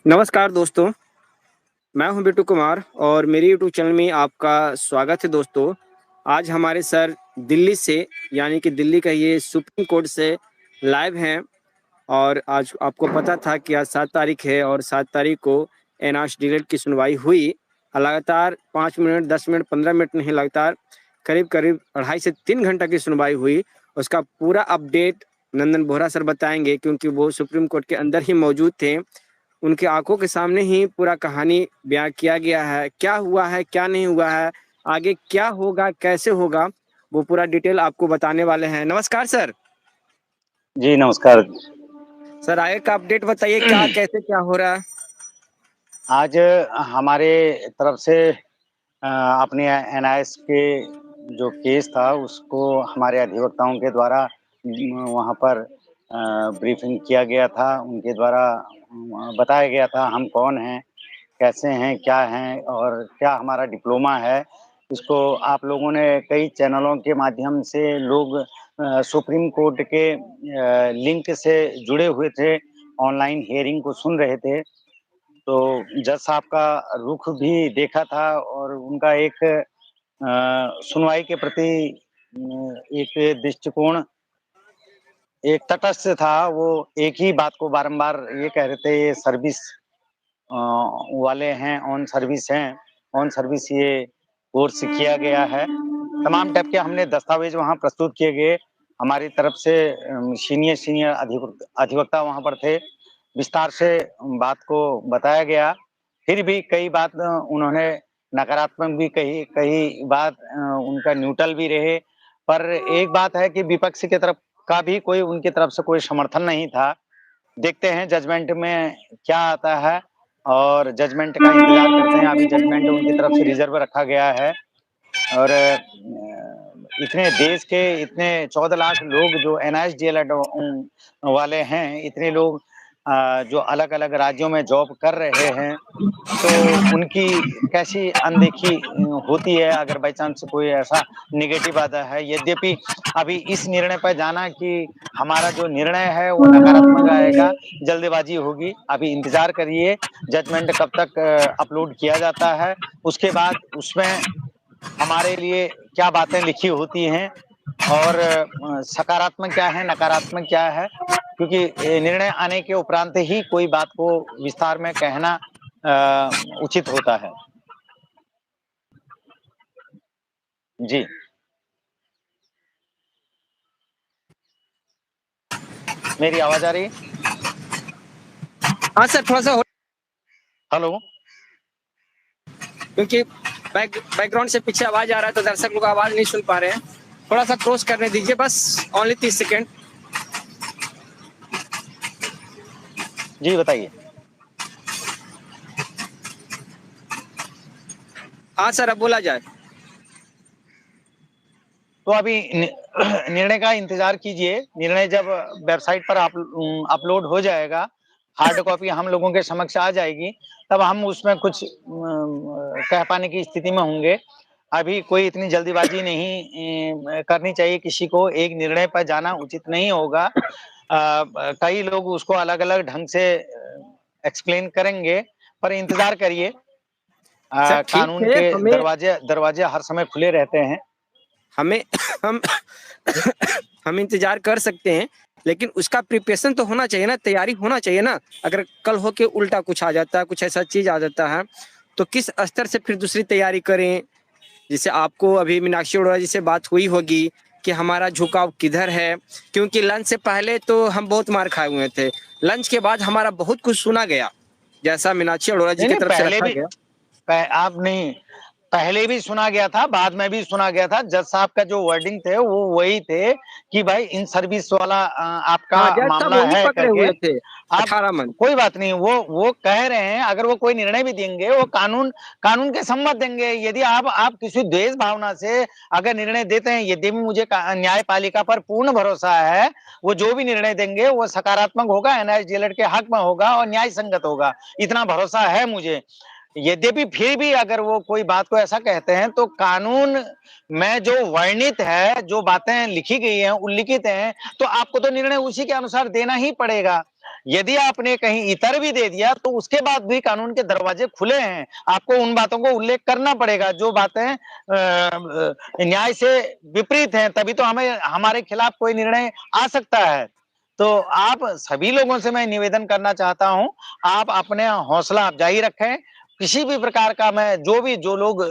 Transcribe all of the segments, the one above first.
नमस्कार दोस्तों, मैं हूं बिट्टू कुमार और मेरी यूट्यूब चैनल में आपका स्वागत है दोस्तों। आज हमारे सर दिल्ली से यानी कि दिल्ली का ये सुप्रीम कोर्ट से लाइव हैं और आज आपको पता था कि आज 7 तारीख है और 7 तारीख को एनआरसी डिलेट की सुनवाई हुई। लगातार 5 मिनट, 10 मिनट, 15 मिनट नहीं, लगातार करीब-करीब 2.5 से 3 घंटा की सुनवाई हुई। उसका पूरा अपडेट नंदन बोहरा सर बताएँगे क्योंकि वो सुप्रीम कोर्ट के अंदर ही मौजूद थे। उनकी आँखों के सामने ही पूरा कहानी बयाँ किया गया है। क्या हुआ है, क्या नहीं हुआ है, आगे क्या होगा, कैसे होगा, वो पूरा डिटेल आपको बताने वाले हैं। नमस्कार सर। जी, नमस्कार। सर आगे का अपडेट बताइए क्या कैसे क्या हो रहा है? आज हमारे तरफ से अपने एनआईएस के जो केस था उसको हमारे अधिवक्ताओं के द्वारा वहाँ पर ब्रीफिंग किया गया था। उनके द्वारा बताया गया था हम कौन हैं, कैसे हैं, क्या हैं और क्या हमारा डिप्लोमा है। इसको आप लोगों ने कई चैनलों के माध्यम से लोग सुप्रीम कोर्ट के लिंक से जुड़े हुए थे, ऑनलाइन हियरिंग को सुन रहे थे। तो जज साहब का रुख भी देखा था और उनका एक सुनवाई के प्रति एक दृष्टिकोण एक तटस्थ था। वो एक ही बात को बारंबार ये कह रहे थे, ये सर्विस वाले हैं, ऑन सर्विस ये कोर्स किया गया है। तमाम टाइप के हमने दस्तावेज वहाँ प्रस्तुत किए गए। हमारी तरफ से सीनियर अधिवक्ता वहाँ पर थे। विस्तार से बात को बताया गया। फिर भी कई बात उन्होंने नकारात्मक भी कही, कई बात उनका न्यूट्रल भी रहे। पर एक बात है कि विपक्ष की तरफ का भी कोई उनकी तरफ से कोई समर्थन नहीं था। देखते हैं जजमेंट में क्या आता है और जजमेंट का इंतज़ार करते हैं। अभी जजमेंट उनकी तरफ से रिज़र्व रखा गया है और इतने देश के इतने 14 लाख लोग जो एनआईएसडीएल वाले हैं, इतने लोग जो अलग-अलग राज्यों में जॉब कर रहे हैं, तो उनकी कैसी अनदेखी होती है अगर बाय चांस कोई ऐसा नेगेटिव आता है। यद्यपि अभी इस निर्णय पर जाना कि हमारा जो निर्णय है वो नकारात्मक आएगा, जल्दबाजी होगी। अभी इंतज़ार करिए जजमेंट कब तक अपलोड किया जाता है। उसके बाद उसमें हमारे लिए क्या बातें लिखी होती हैं और सकारात्मक क्या है, नकारात्मक क्या है, क्योंकि निर्णय आने के उपरांत ही कोई बात को विस्तार में कहना उचित होता है। जी। मेरी आवाज़ आ रही है? हाँ सर, थोड़ा-सा हेलो? क्योंकि बैकग्राउंड से पीछे आवाज़ आ रहा है तो दर्शक लोग आवाज़ नहीं सुन पा रहे हैं। थोड़ा-सा क्रॉस करने दीजिए बस ओनली 30 सेकंड। जी, बताइए। हाँ सर, अब बोला जाए। तो अभी निर्णय का इंतज़ार कीजिए। निर्णय जब वेबसाइट पर अपलोड हो जाएगा, हार्ड कॉपी हम लोगों के समक्ष आ जाएगी, तब हम उसमें कुछ कह पाने की स्थिति में होंगे। अभी कोई इतनी जल्दीबाजी नहीं करनी चाहिए किसी को, एक निर्णय पर जाना उचित नहीं होगा। कई लोग उसको अलग-अलग ढंग से एक्सप्लेन करेंगे, पर इंतज़ार करिए। सर ठीक कानून है, के हमें दरवाजे हर समय खुले रहते हैं। हमें हम हम इंतज़ार कर सकते हैं, लेकिन उसका प्रिपरेशन तो होना चाहिए ना, तैयारी होना चाहिए ना। अगर कल हो के उल्टा कुछ आ जाता है, कुछ ऐसा चीज़ आ जाता है, तो किस स्तर से फिर दूसरी तैयारी करें? जैसे आपको अभी मीनाक्षी अरोड़ा जी से बात हुई होगी कि हमारा झुकाव किधर है, क्योंकि लंच से पहले तो हम बहुत मार खाए हुए थे। लंच के बाद हमारा बहुत कुछ सुना गया, जैसा मीनाक्षी अरोड़ा जी नहीं, की नहीं, तरफ से रखा गया। आप नहीं, पहले भी सुना गया था, बाद में भी सुना गया था। जज साहब का जो वर्डिंग थे वो वही थे कि भाई इन सर्विस वाला आपका हाँ, जज साहब मामला वही है पकड़े करके। हुए थे, आप 18 मन। कोई बात नहीं, वो कह रहे हैं, अगर वो कोई निर्णय भी देंगे वो कानून के सम्मत देंगे। यदि आप किसी द्वेष भावना से अगर निर्णय देते हैं, यदि भी मुझे न्यायपालिका पर पूर्ण भरोसा है, वो जो भी निर्णय देंगे वो सकारात्मक होगा, एनआईएसडीएल के हक में होगा और न्याय संगत होगा, इतना भरोसा है मुझे। यद्यपि फिर भी अगर वो कोई बात को ऐसा कहते हैं तो कानून में जो वर्णित है, जो बातें लिखी गई हैं, उल्लिखित हैं, तो आपको तो निर्णय उसी के अनुसार देना ही पड़ेगा। यदि आपने कहीं इतर भी दे दिया तो उसके बाद भी कानून के दरवाजे खुले हैं। आपको उन बातों को उल्लेख करना पड़ेगा जो बातें न्याय से विपरीत हैं, तभी तो हमें हमारे खिलाफ कोई निर्णय आ सकता है। तो आप सभी लोगों से मैं निवेदन करना चाहता हूं, आप अपने हौसला अफजाई रखें। किसी भी प्रकार का मैं जो लोग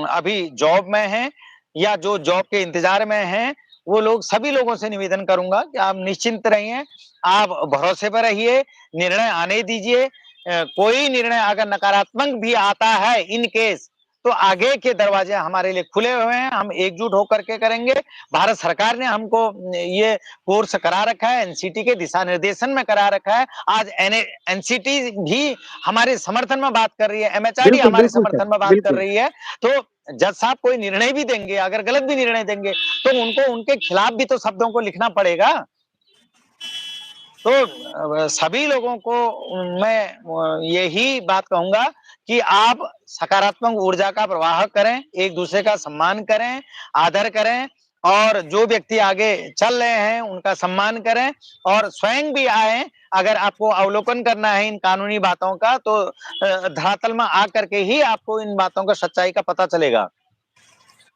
अभी जॉब में हैं या जो जॉब के इंतजार में हैं, वो लोग सभी लोगों से निवेदन करूंगा कि आप निश्चिंत रहिए, आप भरोसे पर रहिए, निर्णय आने दीजिए। कोई निर्णय अगर नकारात्मक भी आता है इन केस, तो आगे के दरवाजे हमारे लिए खुले हुए हैं, हम एकजुट होकर के करेंगे। भारत सरकार ने हमको ये कोर्स करा रखा है, एनसीटी के दिशा निर्देशन में करा रखा है। आज एनसीटी भी हमारे समर्थन में बात कर रही है, एमएचआरडी बिल्कुल हमारे बिल्कुल सर, समर्थन में बात कर बिल्कुल। रही है। तो जज साहब कोई निर्णय भी देंगे, अगर गलत भी निर्णय देंगे, तो उनको उनके खिलाफ भी तो शब्दों को लिखना पड़ेगा। तो सभी लोगों को मैं यही बात कहूंगा कि आप सकारात्मक ऊर्जा का प्रवाह करें, एक दूसरे का सम्मान करें, आदर करें, और जो व्यक्ति आगे चल रहे हैं उनका सम्मान करें, और स्वयं भी आए। अगर आपको अवलोकन करना है इन कानूनी बातों का, तो धरातल में आकर के ही आपको इन बातों का सच्चाई का पता चलेगा।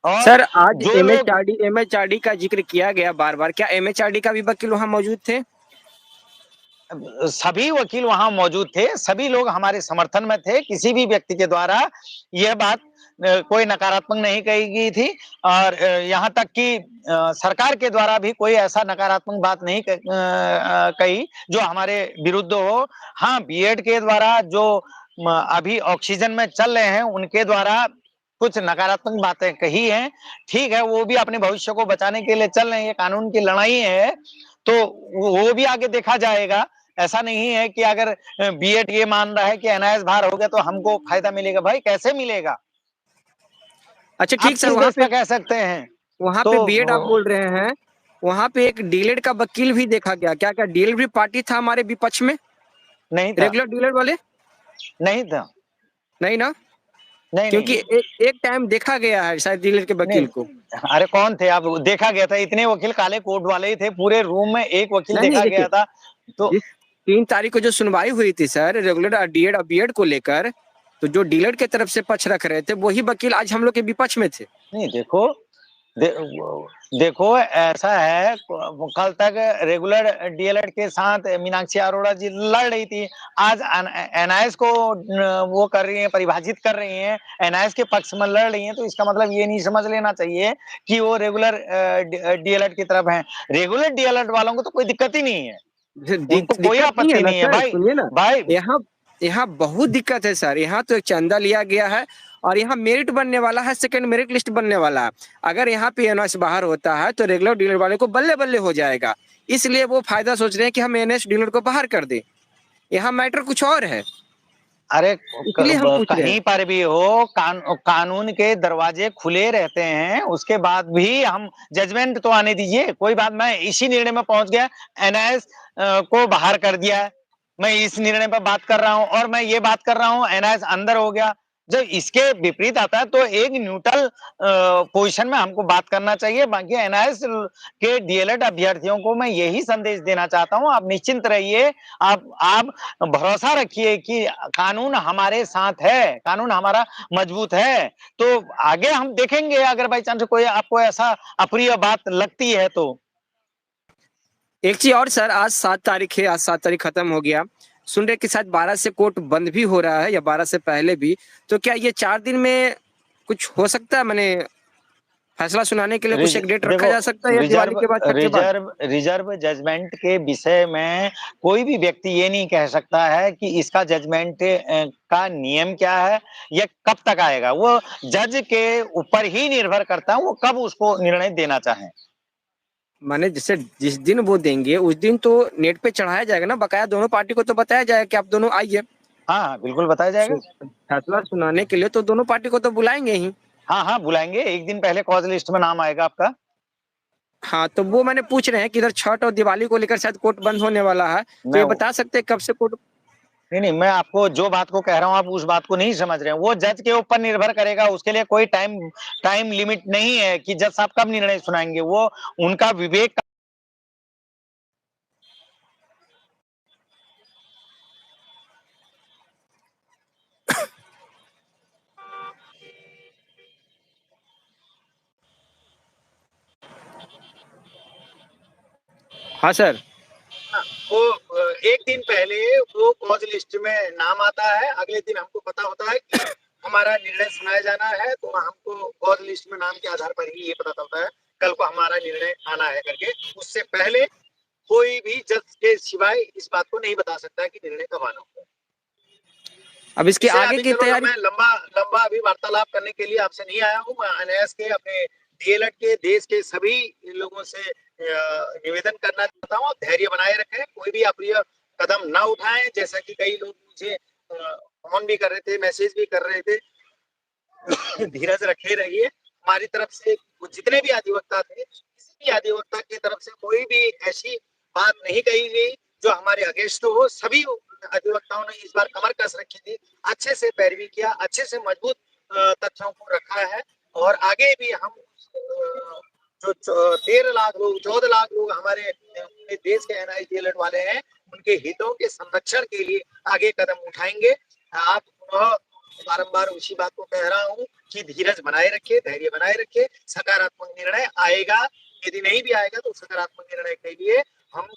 और सर आज जो लोग एमएचआरडी का जिक्र किया गया बार बार, क्या एमएचआरडी का भी वकील वहां मौजूद थे? सभी वकील वहां मौजूद थे, सभी लोग हमारे समर्थन में थे। किसी भी व्यक्ति के द्वारा यह बात कोई नकारात्मक नहीं कही गई थी, और यहाँ तक कि सरकार के द्वारा भी कोई ऐसा नकारात्मक बात नहीं कही जो हमारे विरुद्ध हो। हाँ, बीएड के द्वारा जो अभी ऑक्सीजन में चल रहे हैं उनके द्वारा कुछ नकारात्मक बातें कही हैं। ठीक है, वो भी अपने भविष्य को बचाने के लिए चल रहे हैं, ये कानून की लड़ाई है, तो वो भी आगे देखा जाएगा। ऐसा नहीं है कि अगर बीएड ये मान रहा है कि एनआईएस बाहर हो गया तो हमको फायदा मिलेगा। भाई कैसे मिलेगा? अच्छा आप ठीक सर, किस बेस पे कह सकते हैं? वहां तो पे बीएड आप बोल रहे हैं, वहां पे एक डीएलएड का वकील भी देखा गया, क्या क्या डीएलएड भी पार्टी था हमारे विपक्ष में? नहीं था, रेगुलर डीएलएड वाले? नहीं था, नहीं ना? नहीं क्योंकि नहीं एक टाइम देखा गया है शायद डीएलएड के वकील को। नहीं। अरे कौन थे? आप देखा गया था, इतने वकील काले कोट वाले ही थे, पूरे रूम में एक वकील नहीं नहीं, देखा देखिए, गया था। तो जिस 3 तारीख को जो सुनवाई हुई थी सर रेगुलर डीएड और बीएड को लेकर, तो जो डीएलएड की तरफ से पक्ष रख रहे थे वही वकील आज हम लोग के विपक्ष में थे। नहीं, देखो दे, देखो ऐसा है, कल तक रेगुलर डीएलएड के साथ मीनाक्षी अरोड़ा जी लड़ रही थी, आज एनआईएस को वो कर रही है, परिभाषित कर रही हैं, एनआईएस के पक्ष में लड़ रही हैं। तो इसका मतलब ये नहीं समझ लेना चाहिए कि वो रेगुलर डीएलएड की तरफ हैं। रेगुलर डीएलएड वालों को तो कोई दिक्कत ही नहीं है, उनको कोई दिक्कत नहीं है आपत्ति ना नहीं है सर, भाई। सुनिए ना, भाई यहाँ यहाँ बहुत दिक्कत है सर। यहाँ तो एक चंदा लिया गया है और यहाँ मेरिट बनने वाला है, सेकंड मेरिट लिस्ट बनने वाला है। अगर यहाँ पे एनएस बाहर होता है तो रेगुलर डीलर वाले को बल्ले बल्ले हो जाएगा, इसलिए वो फायदा सोच रहे हैं कि हम एनएस डीलर को बाहर कर दें। यहाँ मैटर कुछ और है, अरे इसलिए हम पूछ रहे कहीं हैं। पर भी हो, कानून के दरवाजे खुले रहते हैं, उसके बाद भी हम जजमेंट तो आने दीजिए। कोई बात, मैं इसी निर्णय में पहुंच गया, एनआईएस को बाहर कर दिया, मैं इस निर्णय पर बात कर रहा हूं, और मैं ये बात कर रहा हूं एनआईएस अंदर हो गया। जब इसके विपरीत आता है तो एक न्यूट्रल पोजीशन में हमको बात करना चाहिए। बाकी एनआईएस के डीएलएड अभ्यर्थियों को मैं यही संदेश देना चाहता हूं, आप निश्चिंत रहिए, आप भरोसा रखिए कि कानून हमारे साथ है, कानून हमारा मजबूत है। तो आगे हम देखेंगे, अगर बाई चांस कोई आपको ऐसा अप्रिय बात लगती है तो। एक चीज और सर, आज 7 तारीख है, आज 7 तारीख खत्म हो गया, सुन रहे कि शायद 12 से कोर्ट बंद भी हो रहा है या 12 से पहले भी। तो क्या ये 4 दिन में कुछ हो सकता है, मैंने फैसला सुनाने के लिए कुछ एक डेट रखा देखो, जा सकता है या दिवाली रिजर्व के बाद, छठ के बाद? रिजर्व जजमेंट के विषय में कोई भी व्यक्ति ये नहीं कह सकता है कि इसका जजमेंट का नियम क्या है या कब तक आएगा। वो जज के ऊपर ही निर्भर करता है, वो कब उसको निर्णय देना चाहे। माने जैसे जिस दिन वो देंगे उस दिन तो नेट पे चढ़ाया जाएगा ना, बकाया दोनों पार्टी को तो बताया जाएगा कि आप दोनों आइए। हाँ हाँ, बिल्कुल बताया जाएगा। फैसला सुनाने के लिए तो दोनों पार्टी को तो बुलाएंगे ही। हाँ हाँ, बुलाएंगे, एक दिन पहले कॉज लिस्ट में नाम आएगा आपका। हाँ, तो वो मैंने पूछ रहे हैं कि इधर छठ और दिवाली को लेकर शायद कोर्ट बंद होने वाला है, तो मैं ये बता सकते हैं कब से कोर्ट? नहीं नहीं, मैं आपको जो बात को कह रहा हूँ आप उस बात को नहीं समझ रहे हैं। वो जज के ऊपर निर्भर करेगा, उसके लिए कोई टाइम लिमिट नहीं है कि जज साहब कब निर्णय सुनाएंगे। वो उनका विवेक हाँ सर। हाँ, वो एक दिन पहले वो कॉज लिस्ट में नाम आता है, अगले दिन हमको पता होता है कि हमारा निर्णय सुनाया जाना है, तो हमको कॉज लिस्ट में नाम के आधार पर ही ये पता चलता है कल को हमारा निर्णय आना है करके। उससे पहले कोई भी जज के सिवाय इस बात को नहीं बता सकता कि निर्णय कब आना होगा। अब इसके इसे आगे अभी की चलो तैयारी। मैं लंबा अभी वार्तालाप करने के लिए आपसे नहीं आया हूँ। मैं एनआईएस के अपने डीएलएड के देश के सभी लोगों से निवेदन करना चाहता हूँ, धैर्य बनाए रखें, कोई भी अप्रिय कदम ना उठाएं। जैसा कि कई लोग मुझे फोन भी कर रहे थे, मैसेज भी कर रहे थे, धीरज रखे रहिए। हमारी तरफ से जितने भी अधिवक्ता थे, किसी भी अधिवक्ता की तरफ से कोई भी ऐसी बात नहीं कही गई जो हमारे अगेंस्ट हो। सभी अधिवक्ताओं ने इस बार कमर कस रखी थी, अच्छे से पैरवी किया, अच्छे से मजबूत तथ्यों को रखा है। और आगे भी हम जो 13 लाख लोग 14 लाख लोग हमारे देश के एनआईएस डीएलएड वाले हैं, उनके हितों के संरक्षण के लिए आगे कदम उठाएंगे। आप बारंबार उसी बात को कह रहा हूँ कि धीरज बनाए रखिए, धैर्य बनाए रखिए, सकारात्मक निर्णय आएगा। यदि नहीं भी आएगा तो सकारात्मक निर्णय के लिए हम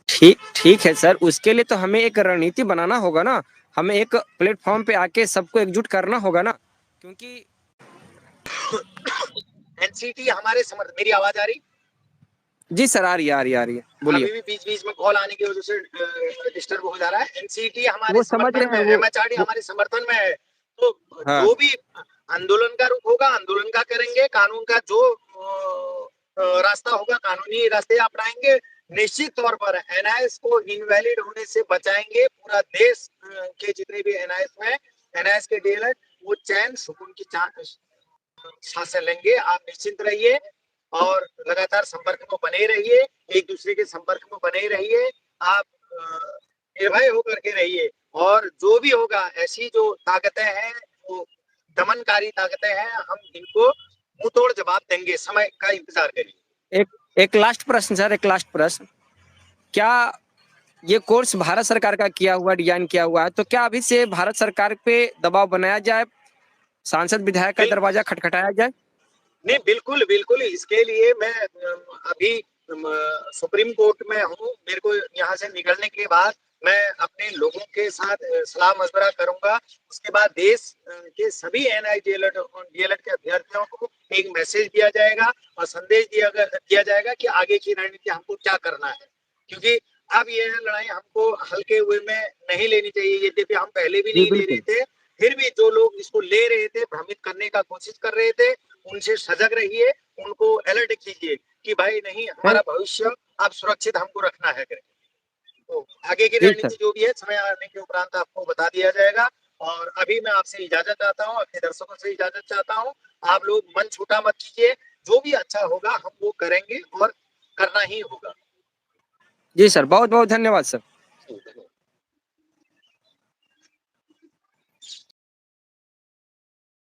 ठीक ठीक है सर, उसके लिए तो हमें एक रणनीति बनाना होगा ना, हमें एक प्लेटफॉर्म पे आके सबको एकजुट करना होगा ना, क्योंकि एनसीटी हमारे समर्थ। मेरी आवाज आ रही? जी सर, आ रही है, आ रही है, आ रही है, बोलिए। अभी भी बीच बीच में कॉल आने की वजह से डिस्टर्ब हो जा रहा है। एनसीटी हमारे वो समझ समर्थन रहे में हैं है, एमएचआरडी हमारे समर्थन में है। तो हाँ। जो भी आंदोलन का रुख होगा, आंदोलन का करेंगे, कानून का जो रास्ता होगा, कानूनी रास्ते अपनाएंगे। निश्चित तौर पर एनआईएस को इनवैलिड होने से बचाएंगे। पूरा देश के जितने भी एनआईएस में एनआईएस के डीएलएड वो चैन सुकून की सांसें लेंगे। आप निश्चिंत रहिए और लगातार संपर्क में बने रहिए, एक दूसरे के संपर्क में बने रहिए। आप निर्भय होकर के रहिए और जो भी होगा, ऐसी जो ताकतें हैं, वो दमनकारी ताकतें हैं, हम इनको मुंह तोड़ जवाब देंगे। समय का इंतजार करिए। एक लास्ट प्रश्न सर, एक लास्ट प्रश्न। क्या ये कोर्स भारत सरकार का किया हुआ, डिजाइन किया हुआ है, तो क्या अभी से भारत सरकार पे दबाव बनाया जाए, सांसद विधायक का दरवाजा खटखटाया जाए? नहीं, बिल्कुल बिल्कुल। इसके लिए मैं अभी सुप्रीम कोर्ट में हूँ। मेरे को यहाँ से निकलने के बाद मैं अपने लोगों के साथ सलाह मशवरा करूंगा। उसके बाद देश के सभी एनआई डीएलएड के अभ्यर्थियों को एक मैसेज दिया जाएगा और संदेश दिया जाएगा कि आगे की रणनीति हमको क्या करना है। क्योंकि अब यह लड़ाई हमको हल्के हुए में नहीं लेनी चाहिए। यद्यपि हम पहले भी जी नहीं ले रहे बिल्कुल। थे, फिर भी जो लोग इसको ले रहे थे, भ्रमित करने का कोशिश कर रहे थे, उनसे सजग रहिए, उनको अलर्ट कीजिए कि भाई नहीं, हमारा भविष्य अब सुरक्षित हमको रखना है करके। तो आगे की जी सर। रणनीति जो भी है, समय आने के उपरांत आपको बता दिया जाएगा। और अभी मैं आपसे इजाजत चाहता हूँ, अपने दर्शकों से इजाजत चाहता हूँ। आप लोग मन छोटा मत कीजिए, जो भी अच्छा होगा हम वो करेंगे और करना ही होगा। जी सर, बहुत बहुत धन्यवाद सर।